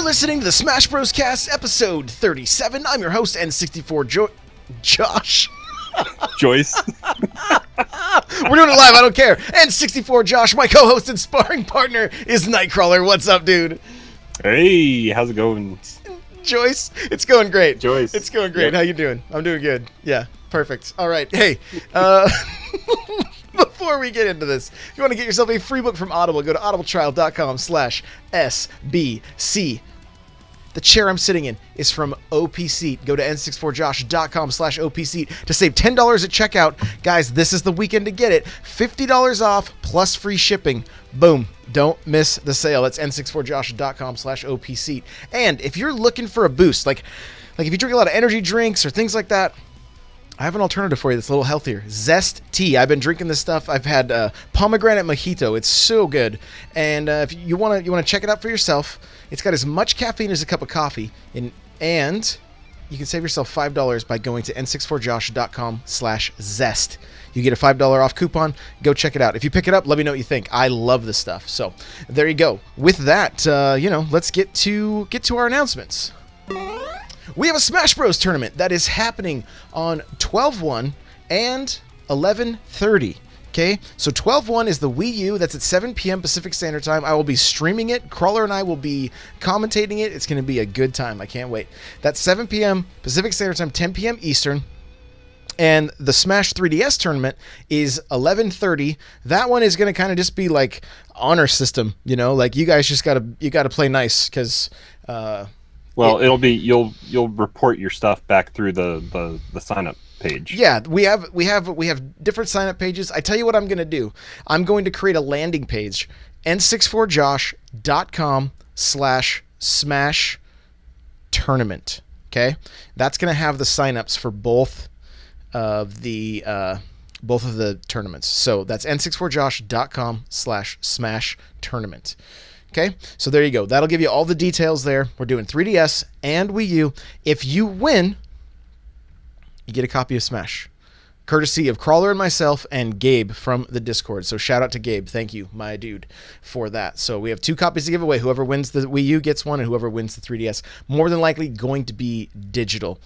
listening to the Smash Bros. Cast, episode 37. I'm your host, N64 Josh. Joyce. We're doing it live, I don't care. N64 Josh, my co-host and sparring partner, is Nightcrawler. What's up, dude? Hey, how's it going? Joyce, it's going great. Joyce. It's going great. Yep. How you doing? I'm doing good. Yeah, perfect. All right. Hey, before we get into this, if you want to get yourself a free book from Audible, go to audibletrial.com/SBC. The chair I'm sitting in is from OPC. Go to n64josh.com/OPC to save $10 at checkout. Guys, this is the weekend to get it. $50 off plus free shipping. Boom. Don't miss the sale. That's n64josh.com/OPC. And if you're looking for a boost, like if you drink a lot of energy drinks or things like that, I have an alternative for you that's a little healthier. Zest tea. I've been drinking this stuff. I've had pomegranate mojito. It's so good. And if you want to check it out for yourself, it's got as much caffeine as a cup of coffee. And you can save yourself $5 by going to n64josh.com/zest. You get a $5 off coupon. Go check it out. If you pick it up, let me know what you think. I love this stuff. So there you go. With that, let's get to our announcements. We have a Smash Bros. Tournament that is happening on 12/1 and 11/30. Okay, so 12/1 is the Wii U. That's at 7 p.m. Pacific Standard Time. I will be streaming it. Crawler and I will be commentating it. It's going to be a good time. I can't wait. That's 7 p.m. Pacific Standard Time, 10 p.m. Eastern. And the Smash 3DS tournament is 11:30. That one is going to kind of just be like honor system, like you guys just gotta play nice because. It'll be you'll report your stuff back through the sign up page. Yeah, we have different sign up pages. I tell you what I'm going to do. I'm going to create a landing page, n64josh.com/smash tournament. Okay, that's going to have the signups for both of the tournaments. So that's n64josh.com/smash tournament. Okay, so there you go. That'll give you all the details there. We're doing 3DS and Wii U. If you win, you get a copy of Smash, courtesy of Crawler and myself and Gabe from the Discord. So shout out to Gabe. Thank you, my dude, for that. So we have 2 copies to give away. Whoever wins the Wii U gets one, and whoever wins the 3DS, more than likely going to be digital.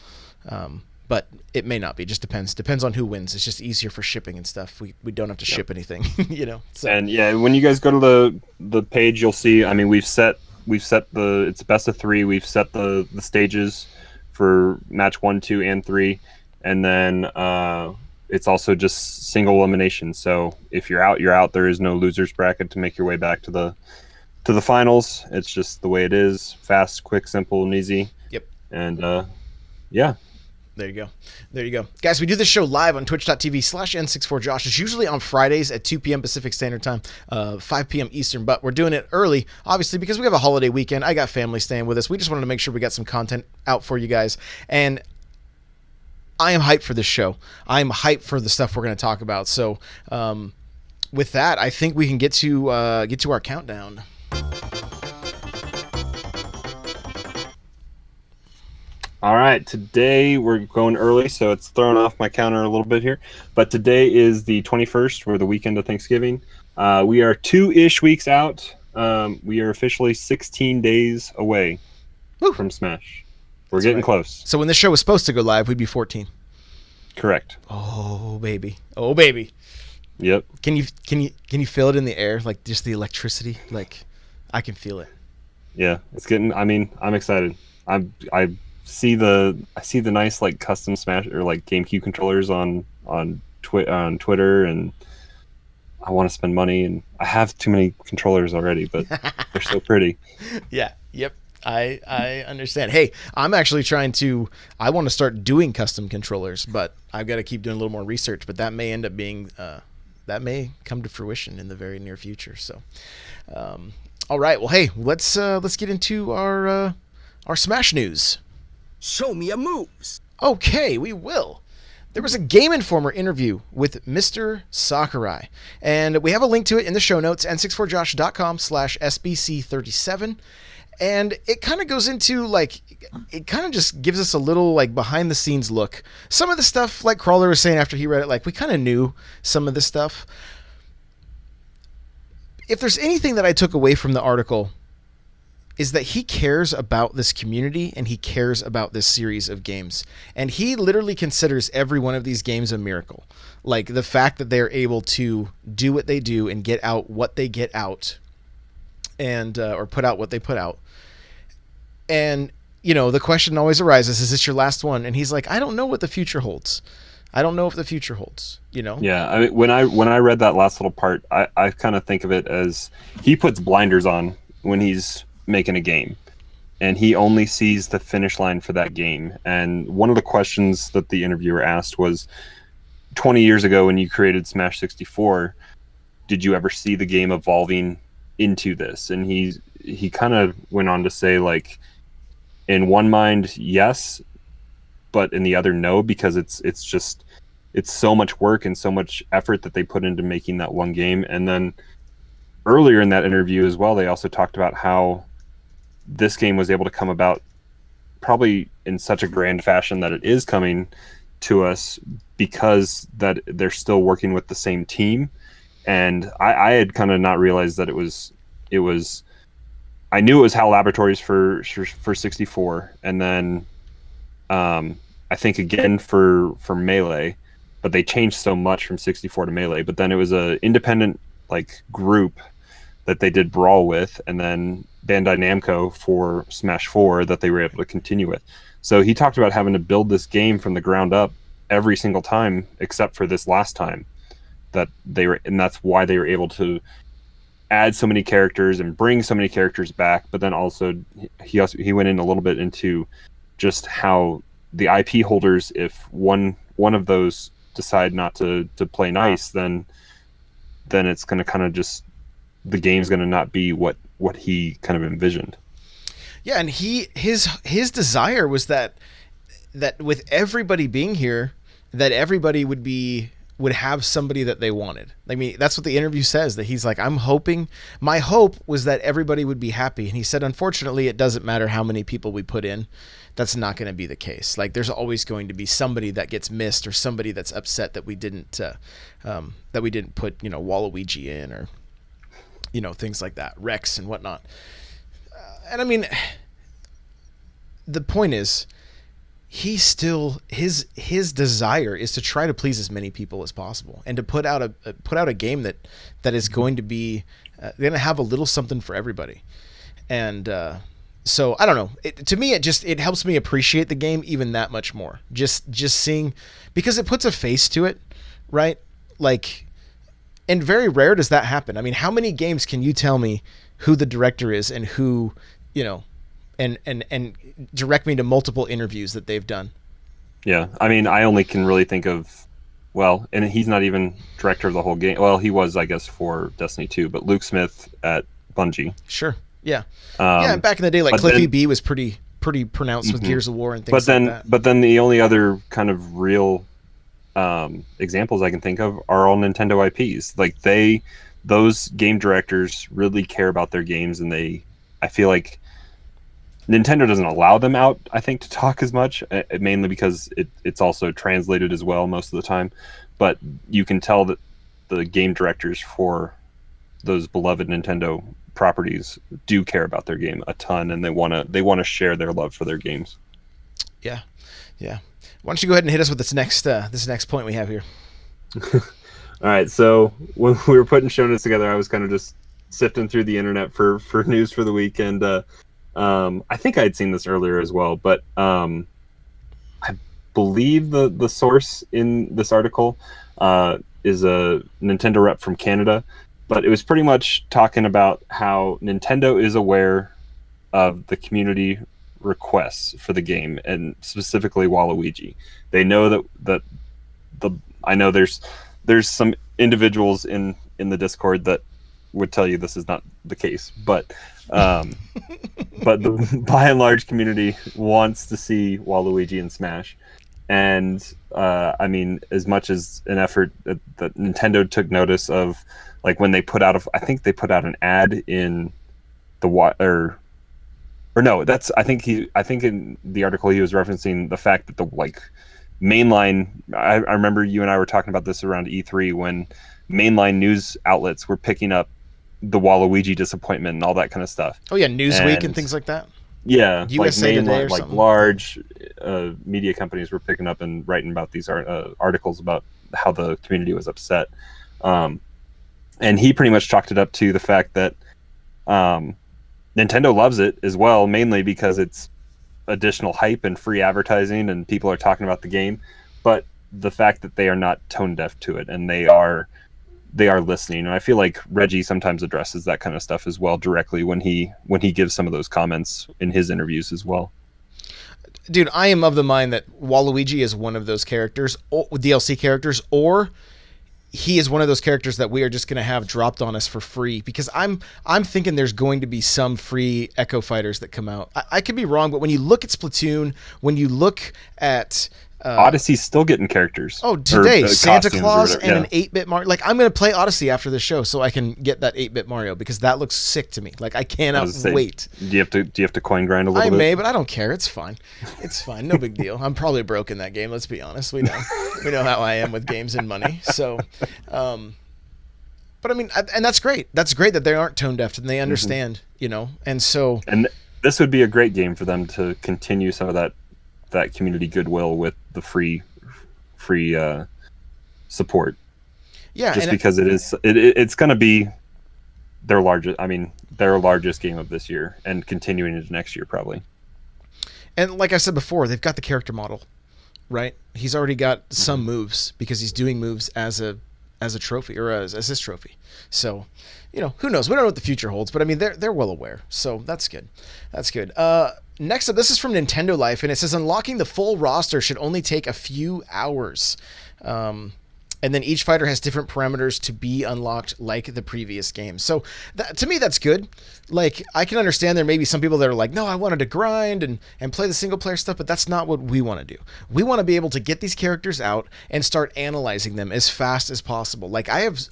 But it may not be. Just depends. Depends on who wins. It's just easier for shipping and stuff. We don't have to ship anything, So. And yeah, when you guys go to the page, you'll see. I mean, we've set it's best of 3. We've set the stages for match 1, 2, and 3, and then it's also just single elimination. So if you're out, you're out. There is no losers bracket to make your way back to the finals. It's just the way it is. Fast, quick, simple, and easy. Yep. And yeah. There you go. Guys, we do this show live on twitch.tv/n64josh. It's usually on Fridays at 2 p.m. Pacific Standard Time, 5 p.m. Eastern, but we're doing it early, obviously, because we have a holiday weekend. I got family staying with us. We just wanted to make sure we got some content out for you guys, and I am hyped for this show. I'm hyped for the stuff we're going to talk about. So with that, I think we can get to our countdown. All right, today we're going early, so it's throwing off my counter a little bit here. But today is the 21st, or the weekend of Thanksgiving. We are 2-ish weeks out. We are officially 16 days away from Smash. We're getting close. So when this show was supposed to go live, we'd be 14. Correct. Oh baby. Yep. Can you feel it in the air, like just the electricity? Like I can feel it. Yeah, it's getting. I mean, I'm excited. I see the nice like custom Smash or like GameCube controllers on Twitter, and I want to spend money, and I have too many controllers already, but they're so pretty. Yeah. Yep. I understand. Hey, I'm actually I want to start doing custom controllers, but I've got to keep doing a little more research, but that may end up being that may come to fruition in the very near future. So all right, well, hey, let's get into our Smash news. Show me your moves. Okay, we will. There was a Game Informer interview with Mr. Sakurai, and we have a link to it in the show notes, n64josh.com/SBC37. And it kind of goes into, it kind of just gives us a little, behind the scenes look. Some of the stuff, like Crawler was saying after he read it, we kind of knew some of this stuff. If there's anything that I took away from the article, is that he cares about this community and he cares about this series of games. And he literally considers every one of these games a miracle. Like the fact that they're able to do what they do and get out what they get out, and or put out what they put out. And, you know, the question always arises, is this your last one? And he's like, I don't know what the future holds. I don't know if the future holds, you know? Yeah, I mean, when I read that last little part, I kind of think of it as he puts blinders on when he's making a game, and he only sees the finish line for that game. And one of the questions that the interviewer asked was, 20 years ago when you created Smash 64, did you ever see the game evolving into this? And he kind of went on to say, like, in one mind, yes, but in the other, no, because it's so much work and so much effort that they put into making that one game. And then earlier in that interview as well, they also talked about how this game was able to come about probably in such a grand fashion that it is coming to us because that they're still working with the same team. And I had kind of not realized that it was I knew it was HAL Laboratories for 64, and then I think again for Melee, but they changed so much from 64 to Melee. But then it was a independent like group that they did Brawl with, and then Bandai Namco for Smash 4 that they were able to continue with. So he talked about having to build this game from the ground up every single time except for this last time that they were, and that's why they were able to add so many characters and bring so many characters back. But then also he went in a little bit into just how the IP holders, if one of those decide not to play nice, then it's going to kind of just, the game's going to not be what he kind of envisioned. Yeah, and his desire was that with everybody being here, that everybody would have somebody that they wanted. I mean, that's what the interview says, that he's like, my hope was that everybody would be happy. And he said, unfortunately, it doesn't matter how many people we put in. That's not going to be the case. Like, there's always going to be somebody that gets missed or somebody that's upset that we didn't put, you know, Waluigi in, or, you know, things like that, Rex and whatnot. And I mean, the point is, he still, his desire is to try to please as many people as possible, and to put out a game that is going to be going to have a little something for everybody. And so I don't know. To me, it helps me appreciate the game even that much more. Just seeing, because it puts a face to it, right? Like, and very rare does that happen. I mean, how many games can you tell me who the director is and who, you know, and direct me to multiple interviews that they've done? Yeah, I mean, I only can really think of, well, and he's not even director of the whole game. Well, he was, I guess, for Destiny 2, but Luke Smith at Bungie. Sure, yeah. Yeah, back in the day, like Cliffy B was pretty pronounced with Gears of War and things like that. But then the only other kind of real examples I can think of are all Nintendo IPs. Like, those game directors really care about their games, and I feel like Nintendo doesn't allow them out, I think, to talk as much, mainly because it's also translated as well most of the time. But you can tell that the game directors for those beloved Nintendo properties do care about their game a ton, and they want to share their love for their games. Yeah. Why don't you go ahead and hit us with this next point we have here? All right. So when we were putting show notes together, I was kind of just sifting through the internet for news for the week, and I think I had seen this earlier as well, but I believe the source in this article is a Nintendo rep from Canada, but it was pretty much talking about how Nintendo is aware of the community requests for the game, and specifically Waluigi. They know that I know there's some individuals in the Discord that would tell you this is not the case, but but the by and large community wants to see Waluigi in Smash. And I mean, as much as an effort that Nintendo took notice of, like when they put out I think they put out an ad in the or no, that's I think in the article he was referencing the fact that the like mainline, I remember you and I were talking about this around E3 when mainline news outlets were picking up the Waluigi disappointment and all that kind of stuff. Oh yeah, Newsweek and things like that. Yeah, USA like Today or like something. large media companies were picking up and writing about these articles about how the community was upset. And he pretty much chalked it up to the fact that Nintendo loves it as well, mainly because it's additional hype and free advertising and people are talking about the game, but the fact that they are not tone deaf to it and they are listening. And I feel like Reggie sometimes addresses that kind of stuff as well directly when he gives some of those comments in his interviews as well. Dude, I am of the mind that Waluigi is one of those characters, DLC characters, or he is one of those characters that we are just going to have dropped on us for free, because I'm thinking there's going to be some free Echo Fighters that come out. I could be wrong, but when you look at Splatoon, when you look at Odyssey's still getting characters. Oh, today, Santa costumes Claus and an yeah. 8-bit Mario. Like, I'm going to play Odyssey after this show so I can get that 8-bit Mario, because that looks sick to me. Like, I cannot wait. Do you have to coin grind a little bit? I may, but I don't care. It's fine. It's fine. No big deal. I'm probably broke in that game. Let's be honest. We know how I am with games and money. So, but I mean, and that's great. That's great that they aren't tone deaf and they understand, and so. And this would be a great game for them to continue some of that community goodwill with the free support. Yeah, just because it's going to be their largest game of this year and continuing into next year probably. And like I said before, they've got the character model, right? He's already got some moves because he's doing moves as a trophy or as his trophy. So, who knows? We don't know what the future holds, but I mean, they're well aware. So that's good. That's good. Next up, this is from Nintendo Life, and it says unlocking the full roster should only take a few hours. And then each fighter has different parameters to be unlocked like the previous game. So to me, that's good. Like, I can understand there may be some people that are like, no, I wanted to grind and play the single player stuff, but that's not what we want to do. We want to be able to get these characters out and start analyzing them as fast as possible. Like, I have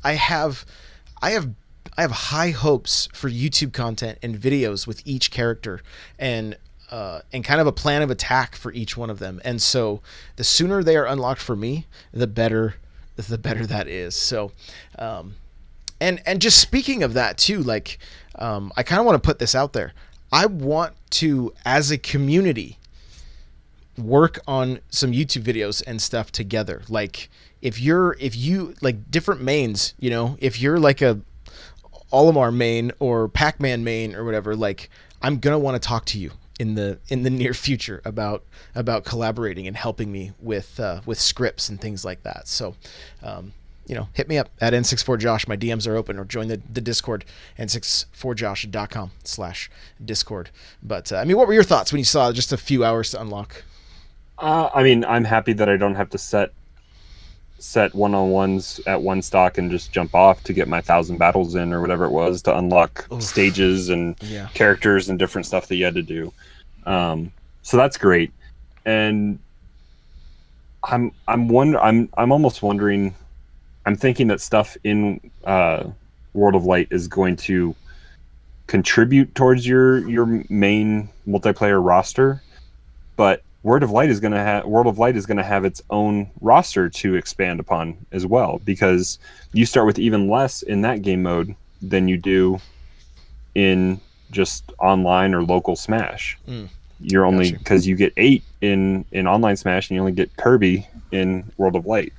high hopes for YouTube content and videos with each character and kind of a plan of attack for each one of them. And so the sooner they are unlocked for me, the better that is. So, and just speaking of that too, like, I kind of want to put this out there. I want to, as a community, work on some YouTube videos and stuff together. Like, if you like different mains, if you're like a Olimar main or Pac-Man main or whatever, like, I'm going to want to talk to you in the near future about collaborating and helping me with scripts and things like that. So, hit me up at N64Josh. My DMs are open, or join the Discord, n64josh.com/Discord. But, I mean, what were your thoughts when you saw just a few hours to unlock? I mean, I'm happy that I don't have to set one-on-ones at one stock and just jump off to get my 1,000 battles in or whatever it was to unlock stages and characters and different stuff that you had to do. So that's great. And I'm almost wondering, I'm thinking that stuff in World of Light is going to contribute towards your main multiplayer roster, but World of Light is going to have its own roster to expand upon as well, because you start with even less in that game mode than you do in just online or local Smash. You're only, because you get 8 in online Smash and you only get Kirby in World of Light.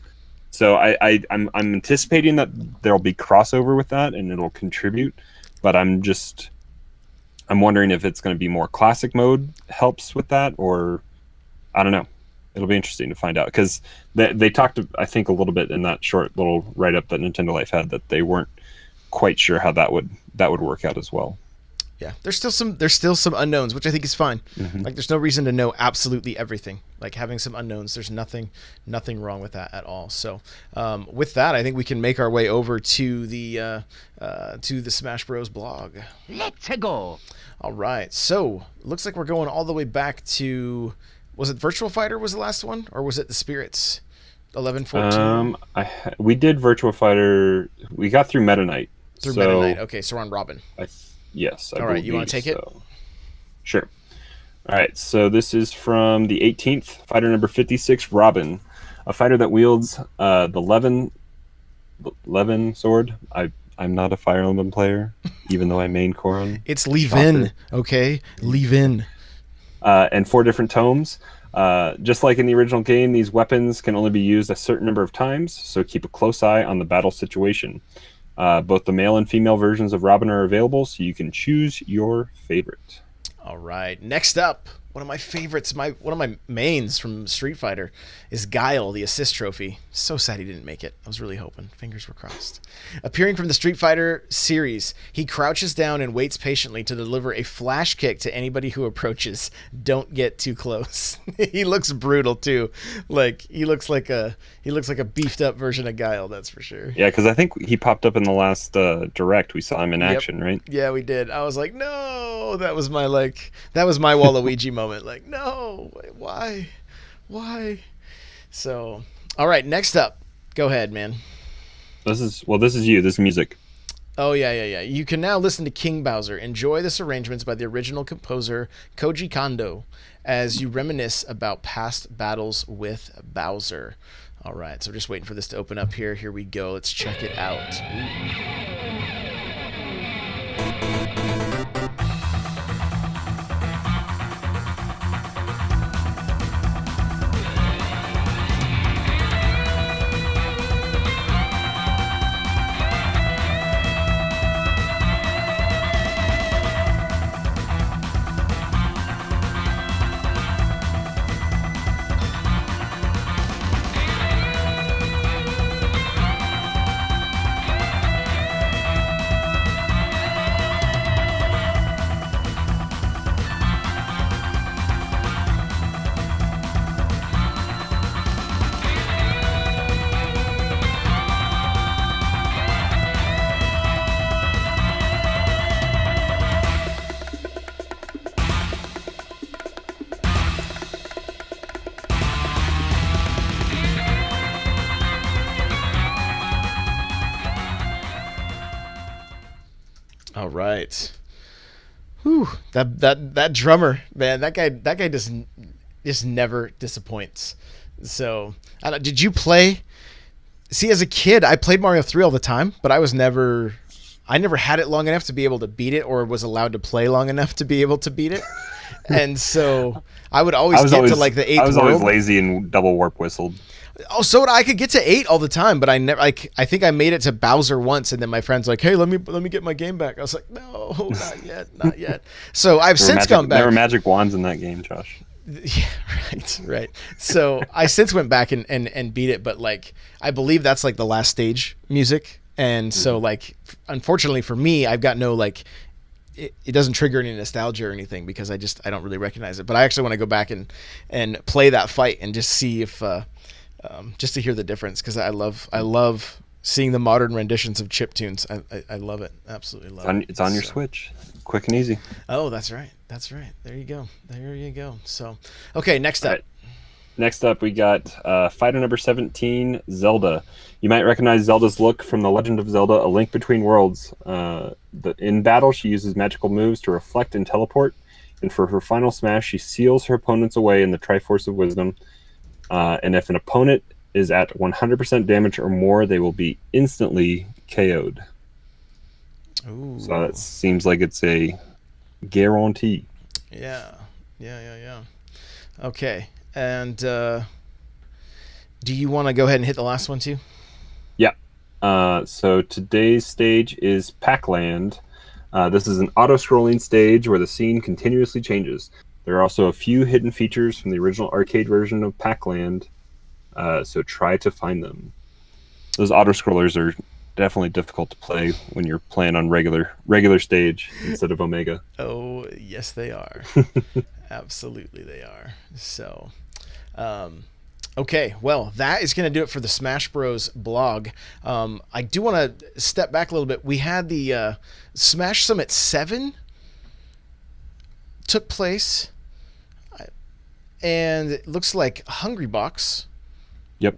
So I'm anticipating that there'll be crossover with that and it'll contribute, but I'm wondering if it's going to be more classic mode helps with that, or I don't know. It'll be interesting to find out, because they talked, I think, a little bit in that short little write-up that Nintendo Life had, that they weren't quite sure how that would work out as well. Yeah, there's still some unknowns, which I think is fine. Like, there's no reason to know absolutely everything. Like, having some unknowns, there's nothing wrong with that at all. So, with that, I think we can make our way over to the Smash Bros blog. Let's go. All right, so looks like we're going all the way back to, was it Virtual Fighter was the last one, or was it the Spirits? 11-14. We did Virtual Fighter. We got through Meta Knight. Meta Knight. Okay, so we're on Robin. Yes. All right, you want to take it? Sure. All right, so this is from the 18th, fighter number 56, Robin, a fighter that wields the Levin sword. I I'm not a Fire Emblem player, even though I main Corrin. It's leave in, okay? Leave in. And 4 different tomes. Just like in the original game, these weapons can only be used a certain number of times, so keep a close eye on the battle situation. Both the male and female versions of Robin are available, so you can choose your favorite. All right. Next up, one of my favorites, one of my mains from Street Fighter is Guile, the assist trophy. So sad he didn't make it. I was really hoping. Fingers were crossed. Appearing from the Street Fighter series, he crouches down and waits patiently to deliver a flash kick to anybody who approaches. Don't get too close. He looks brutal too. Like he looks like a beefed up version of Guile, that's for sure. Yeah, because I think he popped up in the last direct. We saw him in action, right? Yeah, we did. I was like, no, that was my Waluigi moment. Like, no, why? So, all right, next up. Go ahead, man. This is you. This is music. Oh, yeah. You can now listen to King Bowser. Enjoy this arrangements by the original composer Koji Kondo as you reminisce about past battles with Bowser. All right, so just waiting for this to open up here. Here we go. Let's check it out. All right. Whew. That drummer, man, that guy just never disappoints. So, did you play? See, as a kid, I played Mario 3 all the time, but I never had it long enough to be able to beat it, or was allowed to play long enough to be able to beat it. And so I would always get to like the 8th world. I was always lazy and double warp whistled. Oh, so I could get to 8 all the time, but I never. I think I made it to Bowser once, and then my friend's like, "Hey, let me get my game back." I was like, "No, not yet." So I've since gone back. There were magic wands in that game, Josh. Yeah, right. So I since went back and beat it, but like I believe that's like the last stage music, and so like unfortunately for me, I've got no like. It doesn't trigger any nostalgia or anything because I don't really recognize it. But I actually want to go back and play that fight and just see if. Just to hear the difference, because I love seeing the modern renditions of chip tunes. I love it, absolutely love it. It's on your Switch, quick and easy. Oh, that's right. There you go. So, okay, next up. Right. Next up, we got fighter number 17, Zelda. You might recognize Zelda's look from The Legend of Zelda: A Link Between Worlds. In battle, she uses magical moves to reflect and teleport, and for her final smash, she seals her opponents away in the Triforce of Wisdom. And if an opponent is at 100% damage or more, they will be instantly KO'd. Ooh. So that seems like it's a guarantee. Yeah. Okay. And do you want to go ahead and hit the last one too? Yeah. So today's stage is Pac-Land. This is an auto-scrolling stage where the scene continuously changes. There are also a few hidden features from the original arcade version of Pac-Land, so try to find them. Those auto-scrollers are definitely difficult to play when you're playing on regular stage instead of Omega. Oh, yes, they are. Absolutely, they are. So, okay, well, that is going to do it for the Smash Bros. Blog. I do want to step back a little bit. We had the Smash Summit 7 took place, and it looks like Hungrybox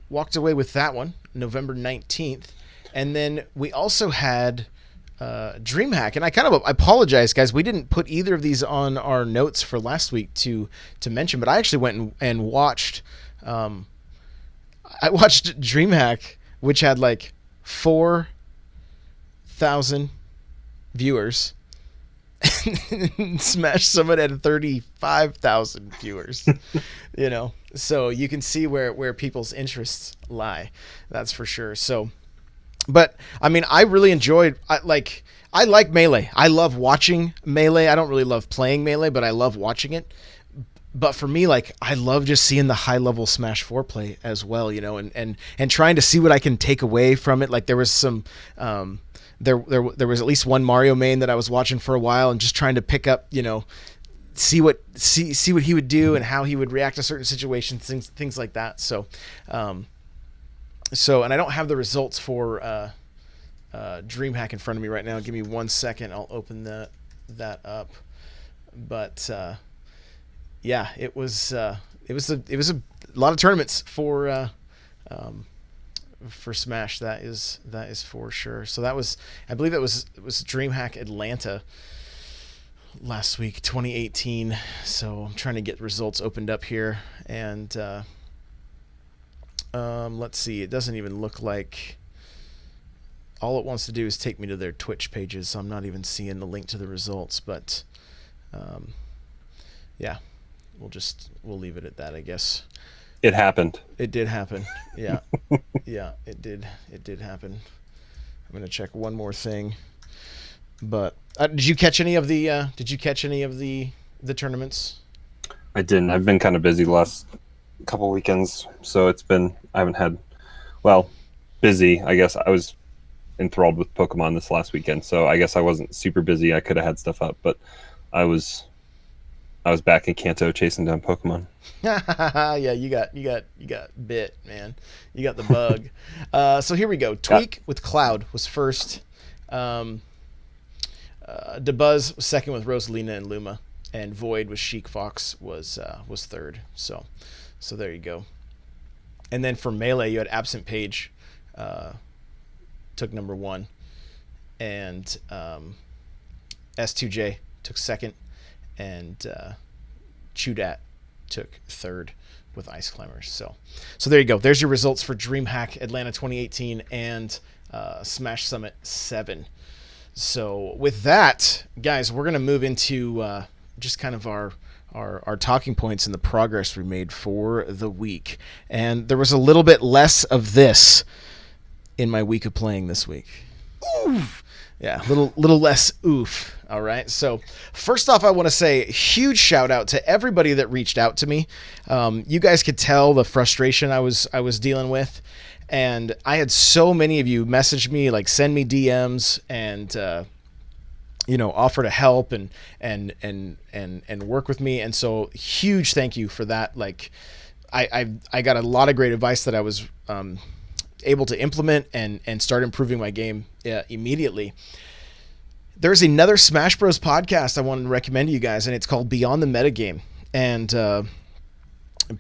walked away with that one, November 19th. And then we also had DreamHack, and I apologize, guys. We didn't put either of these on our notes for last week to mention, but I actually went and watched. I watched DreamHack, which had like 4 8,000 viewers. Smash Summit had 35,000 viewers. So you can see where people's interests lie. That's for sure. So, but I mean, I really enjoyed. I like Melee. I love watching Melee. I don't really love playing Melee, but I love watching it. But for me, like, I love just seeing the high level Smash 4 play as well, and trying to see what I can take away from it. Like there was some. There was at least one Mario main that I was watching for a while and just trying to pick up, see what he would do and how he would react to certain situations, things like that. So, and I don't have the results for DreamHack in front of me right now. Give me 1 second. I'll open that up. But yeah, it was a lot of tournaments for Smash. That is for sure. So that was, I believe it was DreamHack Atlanta last week, 2018. So I'm trying to get results opened up here, and let's see. It doesn't even look like. All it wants to do is take me to their Twitch pages, so I'm not even seeing the link to the results. But yeah, we'll leave it at that, I guess. It happened. It did happen. Yeah. Yeah, it did happen. I'm going to check one more thing. But did you catch any of the tournaments? I didn't. I've been kind of busy the last couple weekends, so I haven't had, busy. I guess I was enthralled with Pokemon this last weekend, so I guess I wasn't super busy. I could have had stuff up, but I was back in Kanto chasing down Pokemon. Yeah, you got bit, man. You got the bug. So here we go. Tweak with Cloud was first. DeBuzz was second with Rosalina and Luma, and Void with Sheik Fox was third. So there you go. And then for Melee, you had Absent Page took number 1, and S2J took second, and Chudat took third with Ice Climbers. So there you go. There's your results for DreamHack Atlanta 2018 and Smash Summit 7. So with that, guys, we're going to move into just kind of our talking points and the progress we made for the week. And there was a little bit less of this in my week of playing this week. Oof. Yeah, little less oof. All right. So first off, I want to say huge shout out to everybody that reached out to me. You guys could tell the frustration I was dealing with, and I had so many of you message me, like send me DMs and offer to help and work with me. And so huge thank you for that. Like I got a lot of great advice that I was able to implement and start improving my game immediately. There's another Smash Bros podcast I wanted to recommend to you guys, and it's called Beyond the Metagame. And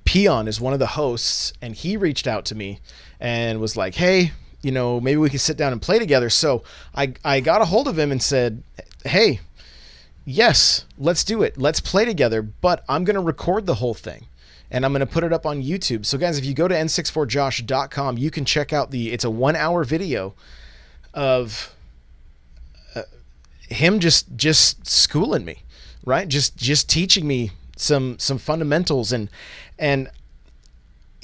Peon is one of the hosts, and he reached out to me and was like, hey, maybe we could sit down and play together. So I got a hold of him and said, hey, yes, let's do it. Let's play together, but I'm going to record the whole thing. And I'm going to put it up on YouTube. So guys, if you go to n64josh.com, you can check out it's a 1-hour video of him just schooling me, right? Just teaching me some fundamentals, and a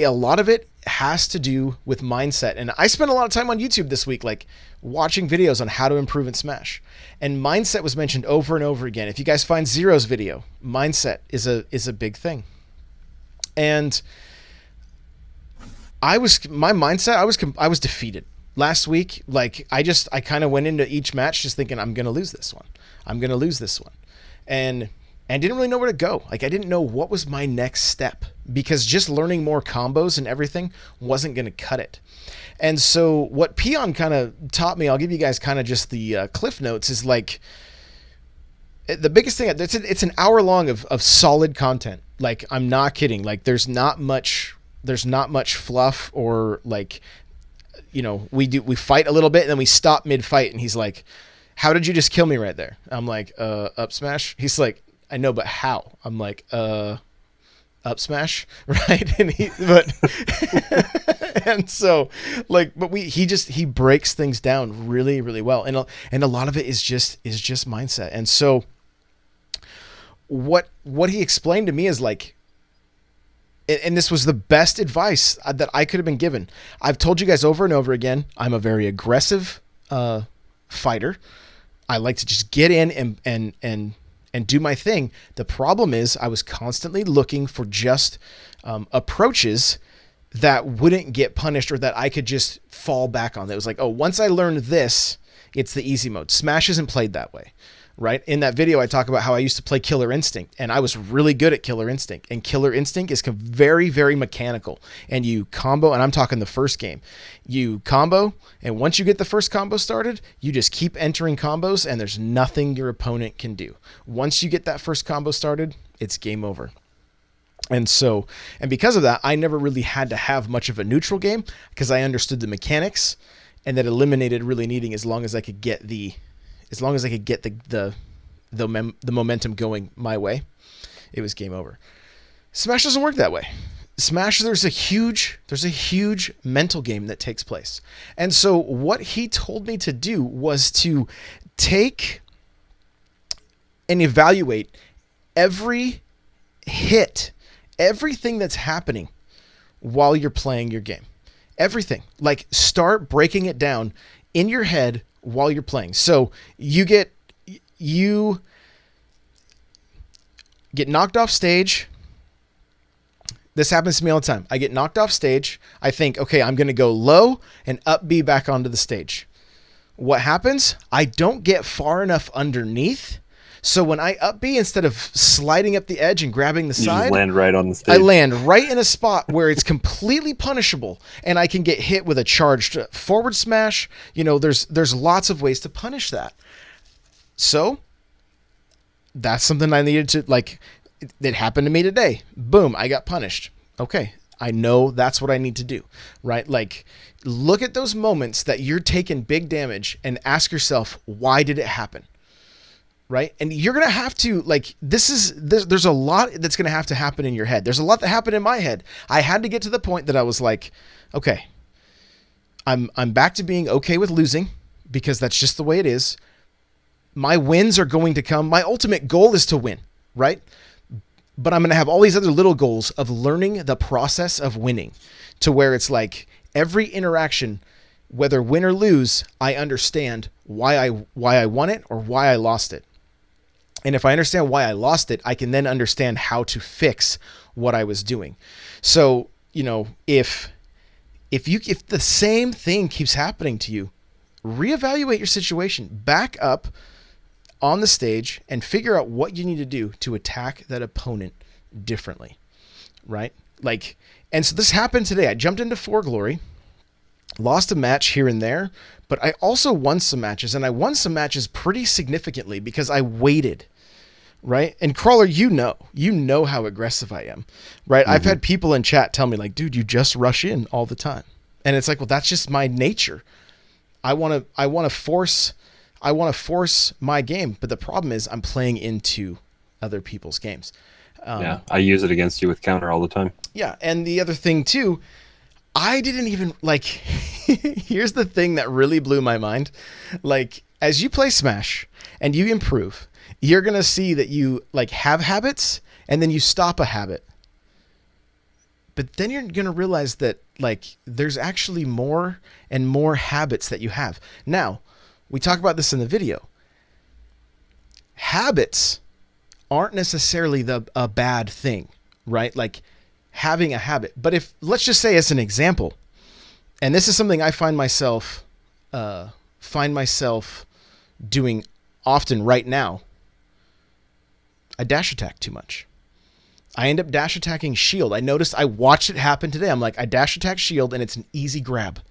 lot of it has to do with mindset. And I spent a lot of time on YouTube this week, like watching videos on how to improve in Smash. And mindset was mentioned over and over again. If you guys find Zero's video, mindset is a big thing. And I was defeated last week. Like I kind of went into each match just thinking I'm going to lose this one. And didn't really know where to go. Like I didn't know what was my next step, because just learning more combos and everything wasn't going to cut it. And so what Peon kind of taught me, I'll give you guys kind of just the cliff notes, is like the biggest thing. It's an hour long of solid content. Like I'm not kidding. Like there's not much fluff, or like, we fight a little bit and then we stop mid fight, and he's like, how did you just kill me right there? I'm like, up smash. He's like, I know, but how? I'm like, up smash, right? And but and so like, but he breaks things down really, really well, and a lot of it is just mindset. And so what he explained to me is like, and this was the best advice that I could have been given. I've told you guys over and over again, I'm a very aggressive fighter. I like to just get in and do my thing. The problem is I was constantly looking for just approaches that wouldn't get punished or that I could just fall back on. It was like, oh, once I learned this, it's the easy mode. Smash isn't played that way. Right? In that video, I talk about how I used to play Killer Instinct, and I was really good at Killer Instinct. And Killer Instinct is very, very mechanical. And you combo, and I'm talking the first game. You combo, and once you get the first combo started, you just keep entering combos, and there's nothing your opponent can do. Once you get that first combo started, it's game over. And so, and because of that, I never really had to have much of a neutral game because I understood the mechanics, and that eliminated really needing as long as I could get the momentum going my way, it was game over. Smash doesn't work that way. Smash, there's a huge mental game that takes place. And so what he told me to do was to take and evaluate every hit, everything that's happening while you're playing your game. Everything. Like, start breaking it down in your head while you're playing. So you get knocked off stage. This happens to me all the time. I get knocked off stage. I think, okay, I'm going to go low and up B back onto the stage. What happens? I don't get far enough underneath. So when I up B, instead of sliding up the edge and grabbing the side, just land right on the stage. I land right in a spot where it's completely punishable, and I can get hit with a charged forward smash. You know, there's lots of ways to punish that. So that's something I needed to, like, it happened to me today. Boom, I got punished. Okay, I know that's what I need to do, right? Like, look at those moments that you're taking big damage and ask yourself, why did it happen? Right? And you're going to have to, like, there's a lot that's going to have to happen in your head. There's a lot that happened in my head. I had to get to the point that I was like, okay, I'm back to being okay with losing because that's just the way it is. My wins are going to come. My ultimate goal is to win, right? But I'm going to have all these other little goals of learning the process of winning to where it's like every interaction, whether win or lose, I understand why I won it or why I lost it. And if I understand why I lost it, I can then understand how to fix what I was doing. So, you know, if the same thing keeps happening to you, reevaluate your situation, back up on the stage and figure out what you need to do to attack that opponent differently, right? Like, and so this happened today. I jumped into 4 Glory, lost a match here and there, but I also won some matches, and I won some matches pretty significantly because I waited, right? And Crawler, you know how aggressive I am, right? Mm-hmm. I've had people in chat tell me like, dude, you just rush in all the time. And it's like, well, that's just my nature. I want to force my game, but the problem is I'm playing into other people's games. Yeah, I use it against you with counter all the time. Yeah, and the other thing too, I didn't even, like, here's the thing that really blew my mind. Like, as you play Smash and you improve, you're going to see that you, like, have habits and then you stop a habit. But then you're going to realize that, like, there's actually more and more habits that you have. Now, we talk about this in the video. Habits aren't necessarily a bad thing, right? Like, having a habit. But if, let's just say as an example, and this is something I find myself doing often right now, I dash attack too much. I end up dash attacking shield. I watched it happen today. I'm like, I dash attack shield and it's an easy grab.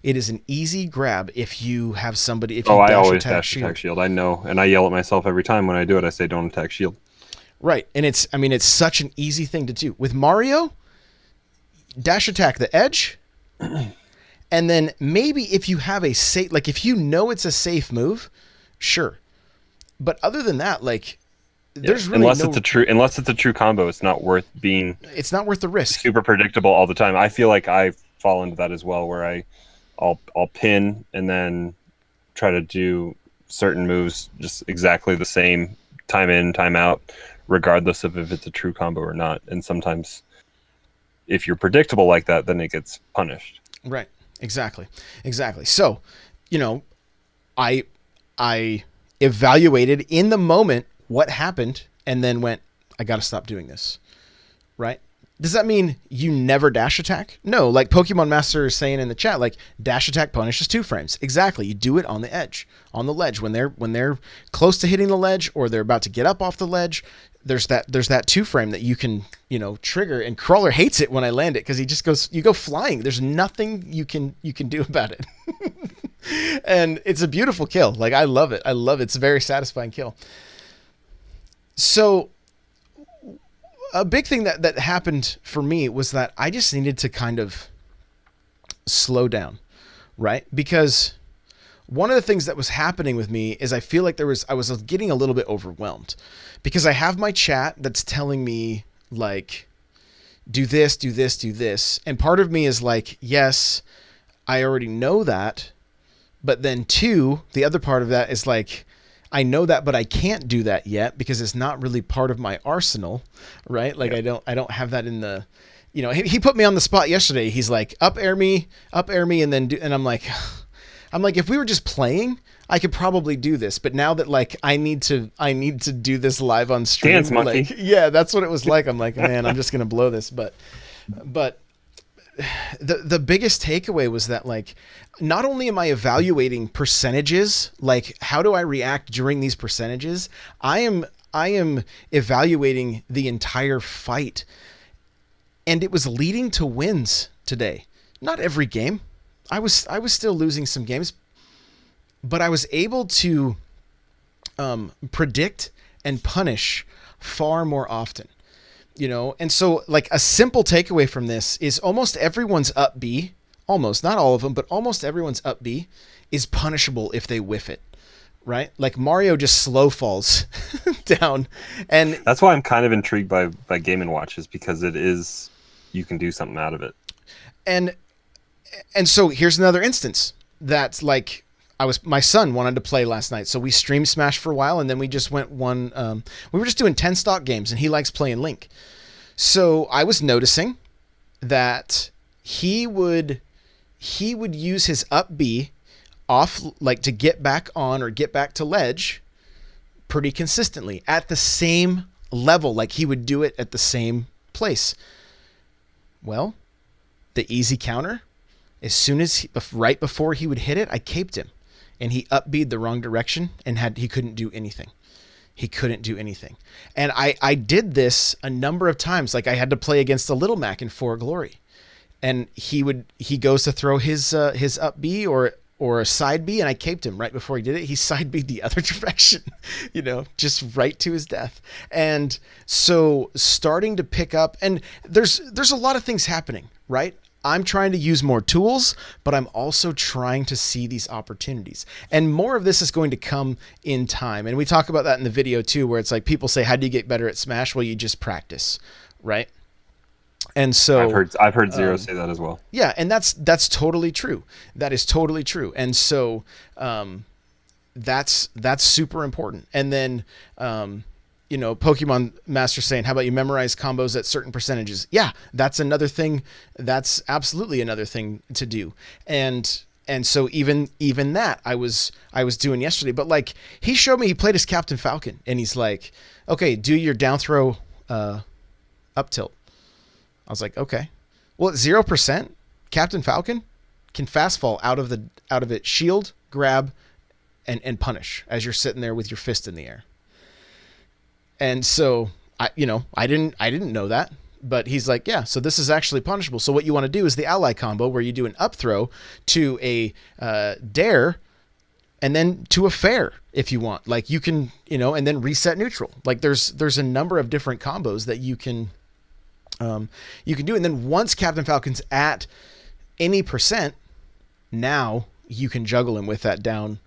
It is an easy grab if you have somebody, if you I always dash attack shield. I know. And I yell at myself every time when I do it. I say, don't attack shield. Right. And it's such an easy thing to do. With Mario, dash attack the edge. And then maybe if you have a safe, like if you know it's a safe move, sure. But other than that, like, there's really unless it's a true combo, it's not worth being. It's not worth the risk. Super predictable all the time. I feel like I fall into that as well, where I'll pin and then try to do certain moves just exactly the same, time in, time out, regardless of if it's a true combo or not. And sometimes, if you're predictable like that, then it gets punished. Right. Exactly. So, I evaluated in the moment what happened and then went, I got to stop doing this. Right? Does that mean you never dash attack? No, like Pokemon Master is saying in the chat, like dash attack punishes 2 frames. Exactly. You do it on the edge, on the ledge. When they're close to hitting the ledge or they're about to get up off the ledge, there's that 2 frame that you can, trigger, and Crawler hates it when I land it because he just goes, you go flying. There's nothing you can do about it. And it's a beautiful kill. Like, I love it. It's a very satisfying kill. So a big thing that happened for me was that I just needed to kind of slow down, right? Because one of the things that was happening with me is I feel like I was getting a little bit overwhelmed because I have my chat that's telling me like, do this, do this, do this. And part of me is like, yes, I already know that. But then 2, the other part of that is like, I know that, but I can't do that yet because it's not really part of my arsenal, right? Like, yeah. I don't have that in the, he put me on the spot yesterday. He's like, up air me, and then and I'm like, if we were just playing, I could probably do this. But now that like I need to do this live on stream. Dance monkey. Like, yeah, that's what it was like. I'm like, man, I'm just gonna blow this. But the biggest takeaway was that like, not only am I evaluating percentages, like how do I react during these percentages, I am evaluating the entire fight, and it was leading to wins today. Not every game. I was still losing some games, but I was able to predict and punish far more often. And so like a simple takeaway from this is almost everyone's up B, almost, not all of them, but almost everyone's up B is punishable if they whiff it, right? Like Mario just slow falls down. And that's why I'm kind of intrigued by Game & Watch, is because you can do something out of it. And so here's another instance that's like, my son wanted to play last night. So we streamed Smash for a while, and then we just went we were just doing 10 stock games, and he likes playing Link. So I was noticing that he would use his up B off, like to get back on or get back to ledge pretty consistently at the same level. Like he would do it at the same place. Well, the easy counter, as soon as right before he would hit it, I caped him. And he up-B'd the wrong direction and he couldn't do anything. And I did this a number of times. Like I had to play against a Little Mac in For Glory. And he goes to throw his up B or a side B, and I caped him right before he did it. He side B'd the other direction, just right to his death. And so starting to pick up, and there's a lot of things happening, right? I'm trying to use more tools, but I'm also trying to see these opportunities. And more of this is going to come in time. And we talk about that in the video too, where it's like people say, how do you get better at Smash? Well, you just practice, right? And so I've heard Zero say that as well. Yeah, and that's totally true. That is totally true. And so that's super important. And then Pokemon Master saying, how about you memorize combos at certain percentages? Yeah, that's another thing. That's absolutely another thing to do. And so even that I was doing yesterday. But like he showed me, he played as Captain Falcon, and he's like, okay, do your down throw up tilt. I was like, okay. Well, at 0%, Captain Falcon can fast fall out of it, shield, grab, and punish as you're sitting there with your fist in the air. And so I didn't know that, but he's like, yeah, so this is actually punishable. So what you want to do is the ally combo where you do an up throw to a dare and then to a fair if you want. Like you can, and then reset neutral. Like there's a number of different combos that you can do. And then once Captain Falcon's at any percent, now you can juggle him with that down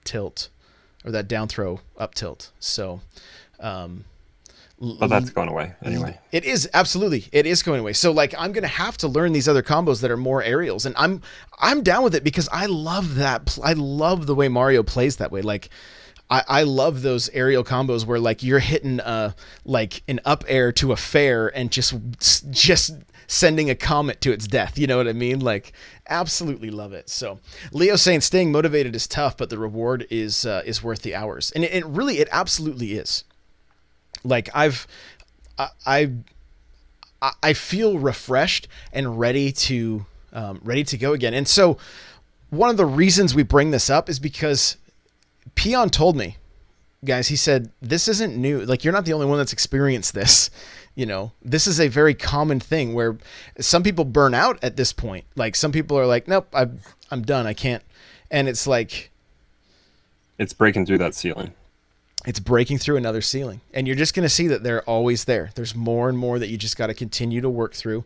tilt. or that down throw up tilt. So, But that's going away anyway. It is, absolutely. It is going away. So like I'm going to have to learn these other combos that are more aerials, and I'm down with it because I love that. I love the way Mario plays that way. Like I love those aerial combos where like you're hitting like an up air to a fair and just sending a comet to its death. You know what I mean? Like absolutely love it. So Leo saying staying motivated is tough, but the reward is worth the hours. And it really, it absolutely is. Like I feel refreshed and ready to go again. And so one of the reasons we bring this up is because Peon told me, guys, he said, this isn't new. Like, you're not the only one that's experienced this. You know, this is a very common thing where some people burn out at this point. Like some people are like, nope, I'm done. I can't. And it's like, it's breaking through that ceiling. It's breaking through another ceiling, and you're just going to see that they're always there. There's more and more that you just got to continue to work through.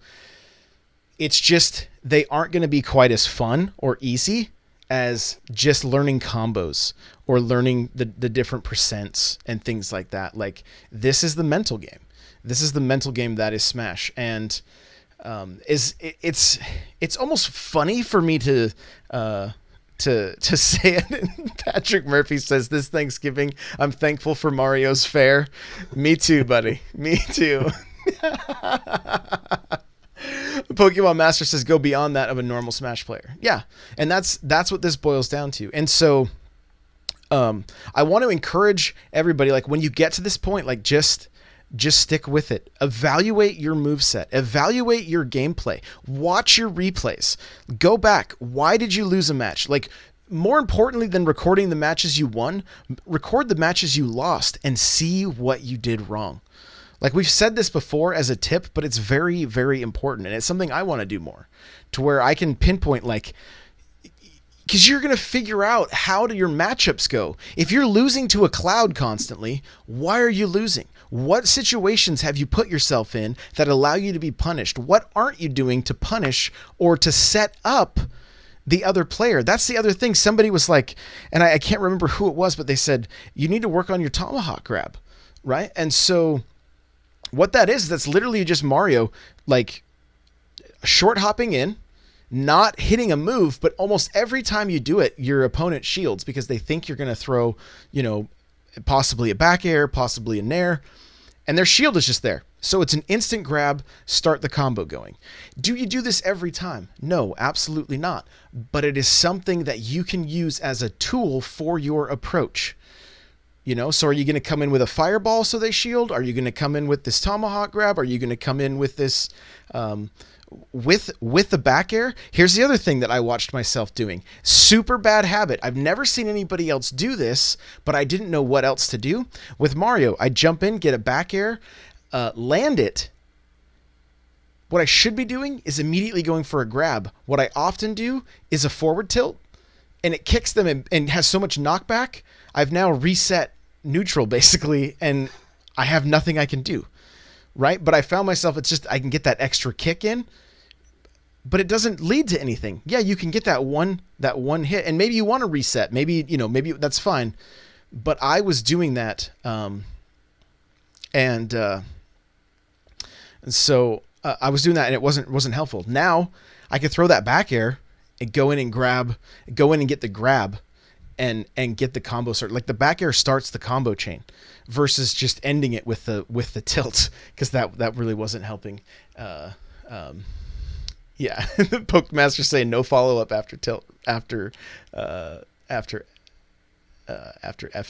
It's just, they aren't going to be quite as fun or easy as just learning combos or learning the different percents and things like that. Like this is the mental game. This is the mental game that is Smash. And it's almost funny for me to say it. Patrick Murphy says, this Thanksgiving, I'm thankful for Mario's fare. Me too, buddy. Me too. Pokemon Master says, go beyond that of a normal Smash player. Yeah. And that's what this boils down to. And so I want to encourage everybody, like when you get to this point, like just stick with it. Evaluate your moveset. Evaluate your gameplay. Watch your replays. Go back. Why did you lose a match? Like, more importantly than recording the matches you won, record the matches you lost and see what you did wrong. Like, we've said this before as a tip, but it's very, very important. And it's something I want to do more, to where I can pinpoint, like, because you're going to figure out how do your matchups go. If you're losing to a Cloud constantly, why are you losing? What situations have you put yourself in that allow you to be punished? What aren't you doing to punish or to set up the other player? That's the other thing. Somebody was like, and I can't remember who it was, but they said, you need to work on your tomahawk grab, right? And so what that is, that's literally just Mario, like, short hopping in, not hitting a move, but almost every time you do it, your opponent shields because they think you're going to throw, you know, possibly a back air, possibly a nair, and their shield is just there. So it's an instant grab, start the combo going. Do you do this every time? No, absolutely not. But it is something that you can use as a tool for your approach. You know, so are you going to come in with a fireball so they shield? Are you going to come in with this tomahawk grab? Are you going to come in with this with the back air? Here's the other thing that I watched myself doing. Super bad habit. I've never seen anybody else do this, but I didn't know what else to do. With Mario, I jump in, get a back air, land it. What I should be doing is immediately going for a grab. What I often do is a forward tilt, and it kicks them and has so much knockback. I've now reset neutral basically, and I have nothing I can do. Right? But I found myself, it's just, I can get that extra kick in, but it doesn't lead to anything. Yeah, you can get that one hit, and maybe you want to reset. Maybe, you know, maybe that's fine. But I was doing that. And so I was doing that, and it wasn't helpful. Now I could throw that back air and go in and get the grab and get the combo start. Like the back air starts the combo chain versus just ending it with the tilt, because that really wasn't helping. Yeah. Pokemaster saying no follow-up after tilt after F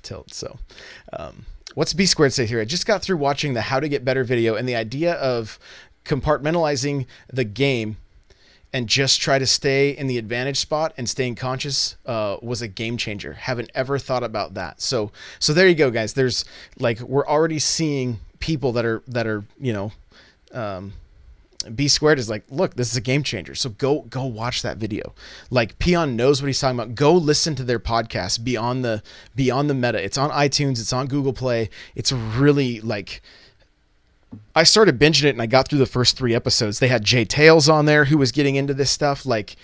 tilt. So what's B squared say here? I just got through watching the How to Get Better video, and the idea of compartmentalizing the game and just try to stay in the advantage spot and staying conscious was a game changer. Haven't ever thought about that. So there you go, guys. There's like, we're already seeing people that are, you know, B squared is like, look, this is a game changer. So go watch that video. Like Peon knows what he's talking about. Go listen to their podcast, Beyond the Meta. It's on iTunes. It's on Google Play. It's really like, I started binging it and I got through the first 3 episodes. They had Jay Tails on there who was getting into this stuff. Like,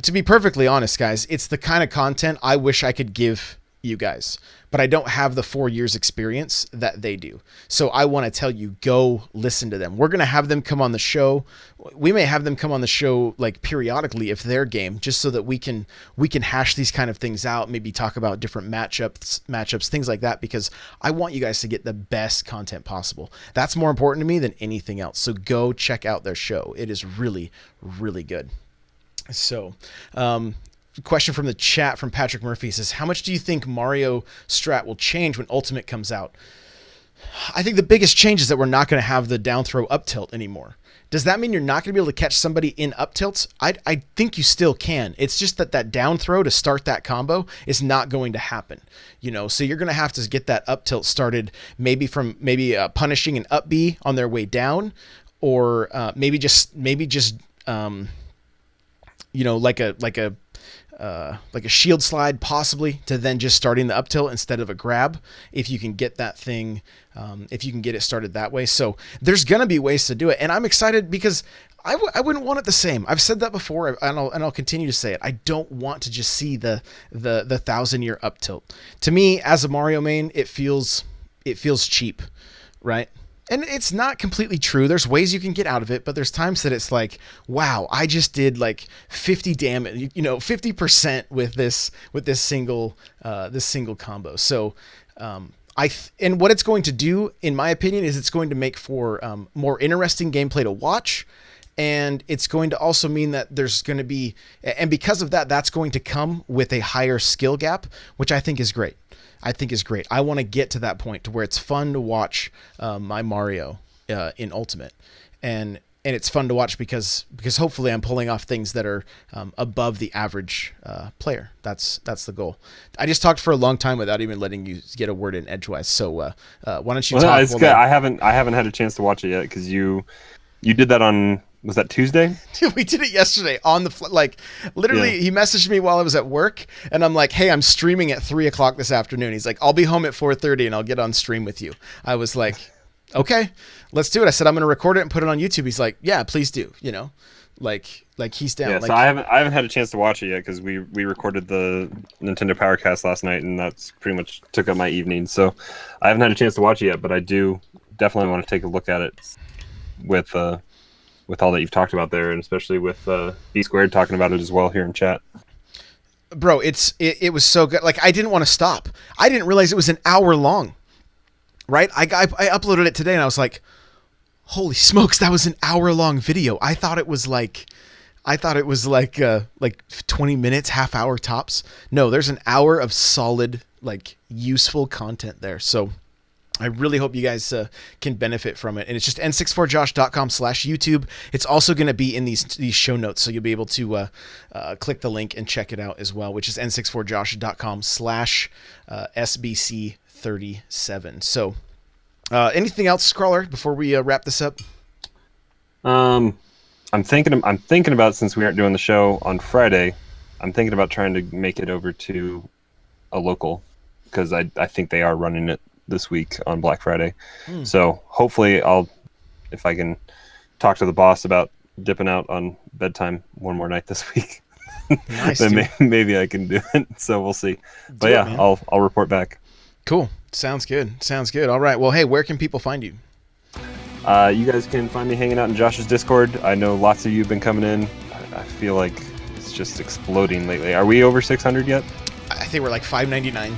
to be perfectly honest, guys, it's the kind of content I wish I could give, you guys, but I don't have the 4 years experience that they do. So I want to tell you, go listen to them. We're going to have them come on the show. We may have them come on the show like periodically if they're game, just so that we can hash these kind of things out, maybe talk about different matchups, things like that, because I want you guys to get the best content possible. That's more important to me than anything else. So go check out their show. It is really, really good. So, question from the chat from Patrick Murphy says, how much do you think Mario strat will change when Ultimate comes out? I think the biggest change is that we're not going to have the down throw up tilt anymore. Does that mean you're not going to be able to catch somebody in up tilts? I think you still can. It's just that down throw to start that combo is not going to happen. So you're going to have to get that up tilt started maybe from punishing an up B on their way down, or maybe just like a shield slide possibly, to then just starting the up tilt instead of a grab, if you can get that thing, if you can get it started that way. So there's going to be ways to do it. And I'm excited because I wouldn't want it the same. I've said that before, and I'll continue to say it. I don't want to just see the 1,000-year up tilt. To me, as a Mario main, it feels cheap, right? And it's not completely true. There's ways you can get out of it, but there's times that it's like, wow, I just did like 50 damage, 50% with this single combo. So, and what it's going to do, in my opinion, is it's going to make for more interesting gameplay to watch. And it's going to also mean that there's going to be, and because of that, that's going to come with a higher skill gap, which I think is great. I want to get to that point to where it's fun to watch my Mario in Ultimate, and it's fun to watch because hopefully I'm pulling off things that are above the average player. That's the goal. I just talked for a long time without even letting you get a word in edgewise. So why don't you talk? No, it's good. I haven't had a chance to watch it yet because you did that on. Was that Tuesday? We did it yesterday on the literally. Yeah. He messaged me while I was at work, and I'm like, "Hey, I'm streaming at 3:00 this afternoon." He's like, "I'll be home at 4:30, and I'll get on stream with you." I was like, "Okay, let's do it." I said, "I'm going to record it and put it on YouTube." He's like, "Yeah, please do." Like he's down. Yeah, like, so I haven't had a chance to watch it yet because we recorded the Nintendo Powercast last night, and that's pretty much took up my evening. So I haven't had a chance to watch it yet, but I do definitely want to take a look at it with all that you've talked about there, and especially with B Squared talking about it as well here in chat. Bro, it was so good. Like, I didn't want to stop. I didn't realize it was an hour long, right? I uploaded it today, and I was like, holy smokes, that was an hour-long video. I thought it was like 20 minutes, half hour tops. No, there's an hour of solid, like, useful content there. So I really hope you guys can benefit from it. And it's just n64josh.com/YouTube. It's also going to be in these show notes, so you'll be able to click the link and check it out as well, which is n64josh.com/SBC37. So anything else, Crawler, before we wrap this up? I'm thinking about, since we aren't doing the show on Friday, I'm thinking about trying to make it over to a local, because I think they are running it this week on Black Friday. So hopefully if I can talk to the boss about dipping out on bedtime one more night this week, nice, then maybe I can do it. So we'll see. But yeah, I'll report back. Cool. Sounds good. All right. Well, hey, where can people find you? You guys can find me hanging out in Josh's Discord. I know lots of you have been coming in. I feel like it's just exploding lately. Are we over 600 yet? I think we're like 599.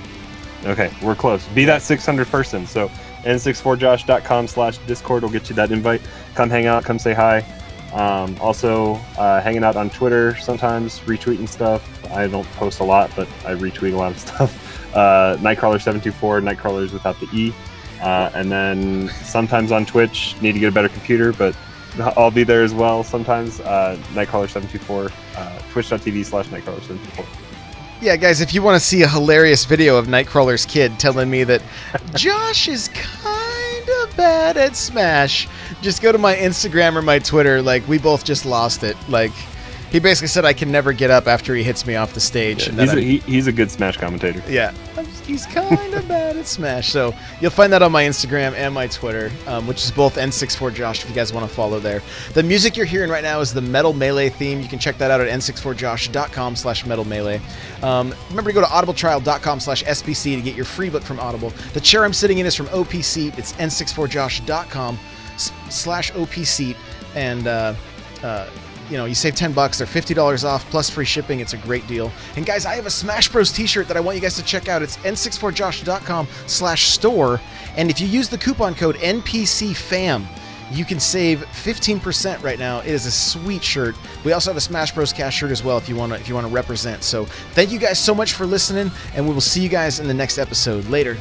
Okay, we're close. Be that 600 person. So n64josh.com/Discord will get you that invite. Come hang out, come say hi. Also, hanging out on Twitter sometimes, retweeting stuff. I don't post a lot, but I retweet a lot of stuff. Nightcrawler724, Nightcrawlers without the E. And then sometimes on Twitch, need to get a better computer, but I'll be there as well sometimes. Nightcrawler724, twitch.tv/Nightcrawler724. Yeah, guys, if you want to see a hilarious video of Nightcrawler's kid telling me that Josh is kind of bad at Smash, just go to my Instagram or my Twitter. Like, we both just lost it. Like, He basically said I can never get up after he hits me off the stage. Yeah, and that he's a good Smash commentator. Yeah, he's kind of bad at Smash. So you'll find that on my Instagram and my Twitter, which is both N64Josh if you guys want to follow there. The music you're hearing right now is the Metal Melee theme. You can check that out at n64josh.com/Metal Melee. Remember to go to audibletrial.com/SBC to get your free book from Audible. The chair I'm sitting in is from OP Seat. It's n64josh.com/OP Seat. And, you save $10. They're $50 off plus free shipping. It's a great deal. And guys, I have a Smash Bros t-shirt that I want you guys to check out. It's n64josh.com/store. And if you use the coupon code NPCFAM, you can save 15% right now. It is a sweet shirt. We also have a Smash Bros cast shirt as well if you want to represent. So thank you guys so much for listening, and we will see you guys in the next episode. Later.